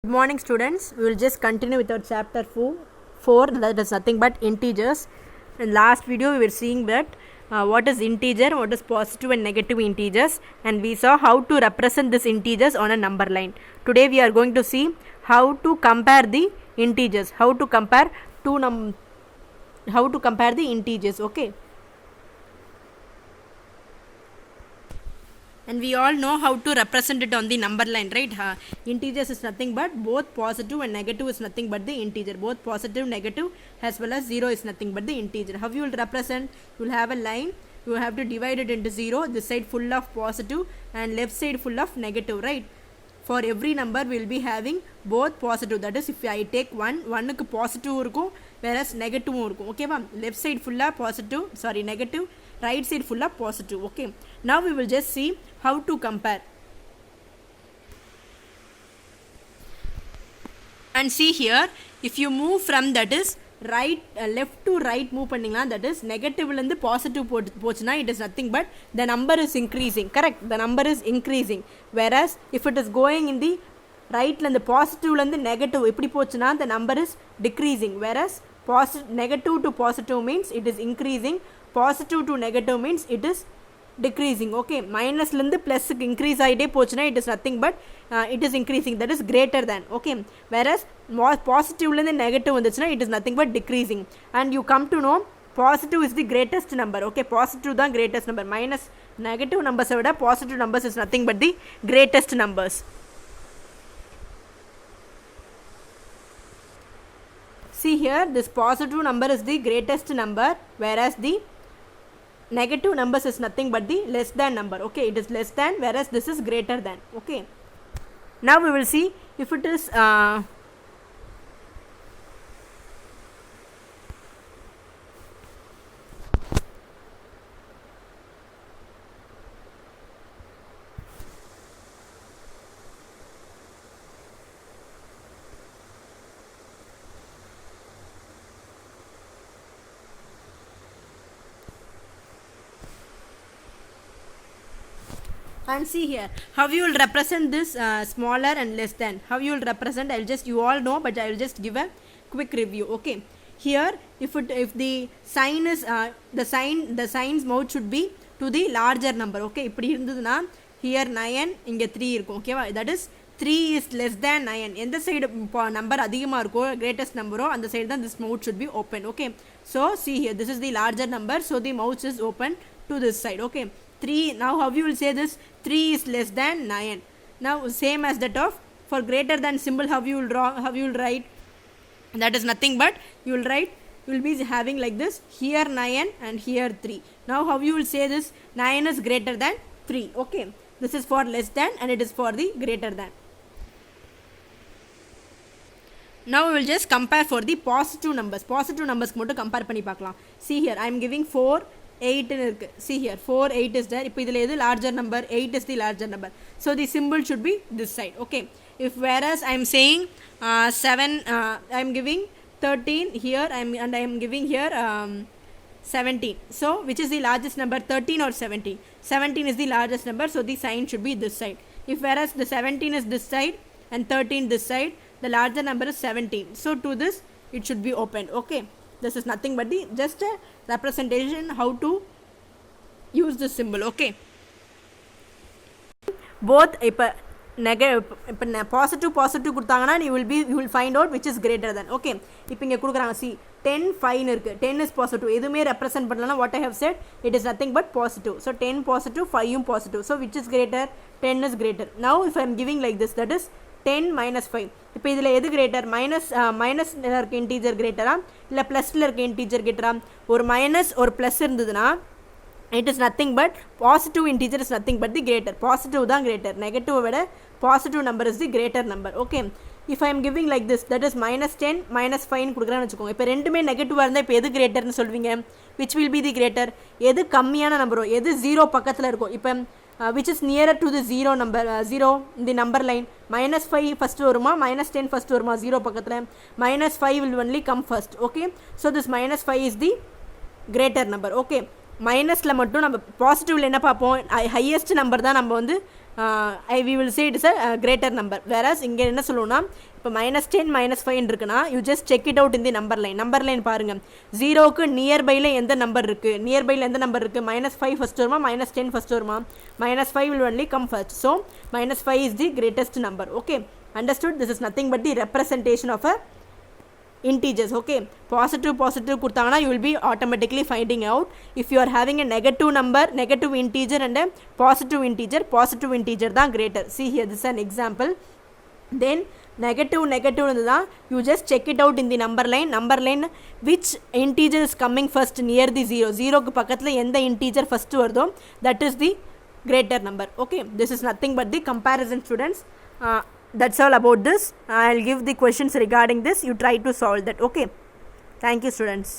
Good morning students, we will just continue with our chapter 4 that is nothing but integers. In last video we were seeing that what is integer, what is positive and negative integers, and we saw how to represent these integers on a number line. Today we are going to see how to compare the integers, how to compare the integers, okay. And we all know how to represent it on the number line, right? Integers is nothing but both positive and negative is nothing but the integer. Both positive, negative as well as 0 is nothing but the integer. How you will represent? You will have a line. You have to divide it into 0. This side full of positive and left side full of negative, right? For every number we will be having both positive. That is, if I take 1 க்கு positive இருக்கும், whereas negative இருக்கும். Okay va? Left side full of positive, sorry, negative, right side full of positive. Okay. Now we will just see how to compare. And see here, if you move from that is right left to right move பண்ணீங்களா, that is negative ல இருந்து positive போச்சுனா it is nothing but the number is increasing, correct? The number is increasing. Whereas if it is going in the right ல இருந்து positive ல இருந்து negative இப்படி போச்சுனா the number is decreasing. Whereas negative to positive means it is increasing, positive to negative means it is decreasing. Okay, minus ல இருந்து plus க்கு increase ஆயிட்டே போச்சுனா it is nothing but it is increasing, that is greater than. Okay, whereas positive ல இருந்து negative வந்துச்சுனா it is nothing but decreasing. And you come to know positive is the greatest number. Okay, positive தான் greatest number. Minus negative numbers விட positive numbers is nothing but the greatest numbers. See here, this positive number is the greatest number, whereas the negative numbers is nothing but the less than number. Okay, it is less than, whereas this is greater than. Okay, now we will see if it is and see here how you will represent this smaller and less than. How you will represent, I will just, you all know, but I will just give a quick review. Okay, here if the sign is the sign's mouth should be to the larger number. Okay, இப்படி இருந்ததுனா here 9 இங்க 3 இருக்கும். ஓகேவா? that is 3 is less than 9. எந்த side number அதிகமாக இருக்கோ, greatest number அந்த side தான் this mouth should be open. Okay, so see here, this is the larger number, so the mouth is open to this side. Okay, 3. Now how you will say this? 3 is less than 9. Now same as that of for greater than symbol, how you will draw, how you will write? That is nothing but you will write, you will be having like this, here 9 and here 3. Now how you will say this? 9 is greater than 3. Okay, this is for less than and it is for the greater than. Now we will just compare for the positive numbers. Positive numbers க்கு மட்டும் compare பண்ணி பார்க்கலாம். See here, I am giving 4 8 ன்னு இருக்கு. See here, 4 8 is there. இப்போ இதில் எது larger number? 8 is the larger number, so the symbol should be this side. Okay, if whereas I am saying 7 I am giving 13 here, I am giving here 17, so which is the largest number, 13 or 17? 17 is the largest number, so the sign should be this side. If whereas the 17 is this side and 13 this side, the larger number is 17, so to this it should be opened. Okay, this is nothing but the just a representation how to use this symbol. Okay, both இப்போ positive கொடுத்தாங்கன்னா you will find out which is greater than. Okay, இப்போ இங்கே கொடுக்குறாங்க, see 10 5 இருக்கு, 10 is positive, எதுவுமே represent பண்ணலனா what I have said, it is nothing but positive. So 10 positive, 5 positive, so which is greater? 10 is greater. Now if I am giving like this, that is 10 minus 5. இப்போ இதில் எது greater? மைனஸில் இருக்க integer கிரேட்டரா இல்லை ப்ளஸில் இருக்க integer கிரேட்டரா? ஒரு minus ஒரு ப்ளஸ் இருந்ததுன்னா it is nothing but positive integer is nothing but the greater. Positive தான் கிரேட்டர், நெகட்டிவை விட positive number is the greater number. Okay, if I am giving like this, that is -10 -5 கொடுக்குறேன்னு வச்சுக்கோங்க. இப்போ ரெண்டுமே நெகட்டிவாக இருந்தால் இப்போ எது கிரேட்டர்னு சொல்வீங்க? Which will be the greater? எது கம்மியான நம்பரோ, எது 0 பக்கத்தில் இருக்கும்? இப்போ which is nearer to the 0 number, 0 in the number line. -5 first வருமா, -10 first வருமா? 0 பக்கத்தில் -5 will only come first. Okay, so this -5 is the greater number. Okay, மைனஸில் மட்டும் நம்ம பாசிட்டிவில் என்ன பார்ப்போம்? ஹையஸ்ட் நம்பர் தான் நம்ம வந்து we will say it is a greater number. Whereas இங்கே என்ன சொல்லுவோம்னா இப்போ -10 -5 இருக்குன்னா you just check it out in the number line பாருங்க 0க்கு நியர்பைல எந்த நம்பர் இருக்கு, நியர்பைல எந்த நம்பர் இருக்கு, -5 ஃபர்ஸ்ட் வருமா -10 ஃபர்ஸ்ட் வருமா, -5 will only come first. So -5 is the greatest number. Okay, understood? This is nothing but the representation of a integers. Okay, positive கொடுத்தாங்கன்னா you will be automatically finding out. If you are having a negative number, negative integer and a positive integer தான் greater. See here, this is an example. Then negative தான் you just check it out in the number line which integer is coming first near the 0 க்கு பக்கத்துல எந்த integer first வருதோ that is the greater number. Okay, this is nothing but the comparison, students. That's all about this. I'll give the questions regarding this. You try to solve that. Okay, thank you, students.